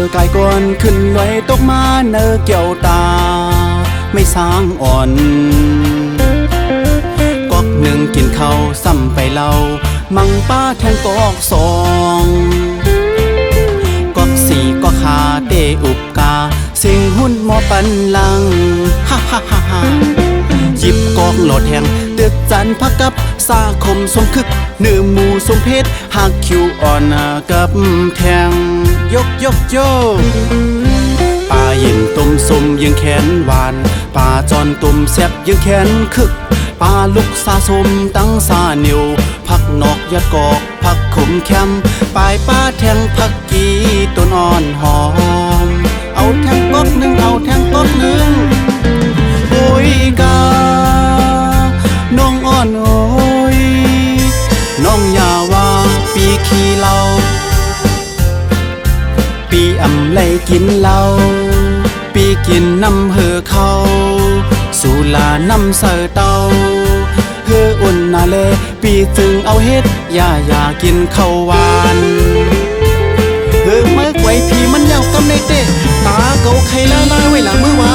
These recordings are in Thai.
อกายก่อนขึ้นลอยตกมาเนอเกี่ยวตาไม่สร้างอ่อนก๊อกหนึ่งกินข้าวซ้ำไปเล่ามังป้าแทงกอกสองก๊อกสี่ก็ขาเตอุบกาสิ่งหุ่นหมอปันลังฮ่าฮ่าฮ่าฮ่าหยิบกอกโหลดแห่งตึกจันพักกับสาคมสมคึกเนื้อหมูสมเพชรหักคิวอ่อนกับแทงยกยกโยปลาเย็นต้มสมยังแขนหวานปลาจอนต้มแซ่บยังแขนคึกปลาลูกสาสมตั้งสาเหนียวผักนอกยอดกอกผักขมแคมปลายปลาแทงผักกีต้นอ่อนหอมเอาแทงก๊อกหนึ่งเอาแทงก๊อกหนึ่งโอ้ยกาน้องอ่อนโอ้ยน้องอย่าว่าปีขี้เหล้าปีอำไลกินเหล้าปีกินน้ำเหือเขาสุลาน้ำเสือเตาเหืออุ่นนาเลปีจึงเอาเฮ็ดอย่ากินข้าวหวานเหือเมื่อไว้พี่มันยาวกำในเตะตาเกาไข่ละลายไว้หลังมือว่า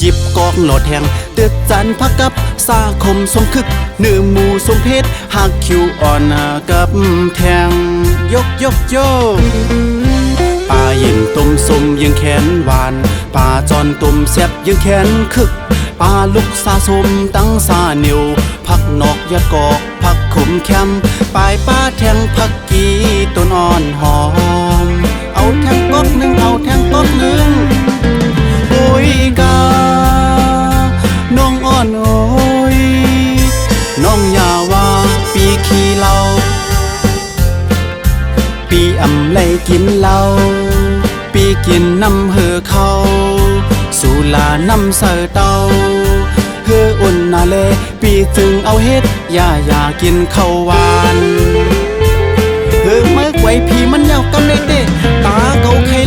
หยิบกอกโหลดแห่งตึกจันพักกับสาคมสมคึกเนื้อหมูสมเพชรหักคิวอ่อนกับแทงยกยกโยปลาเย็นต้มสมยังแขนหวานปลาจอนต้มแซ่บยังแขนคึกปลาลูกสาสมตั้งสาเหนียวผักนอกยอดกอกผักขมแคมปลายปลาแทงผักกีต้นอ่อนหอมเอาแทงก๊อกหนึ่งเอาแทงก๊อกหนึ่งโอ้ยกาน้องอ่อนโอ้ยน้องอย่าว่าปีขี้เหล้าปีอำไลกินเหล้าปีกินน้ำเหือเขาสุลาน้ำเสือเตาเหืออุ่นนาเลปีจึงเอาเฮ็ดอย่ากินข้าวหวานเหือเมื่อไว้พี่มันยาวกำในเตะตาเกาไข่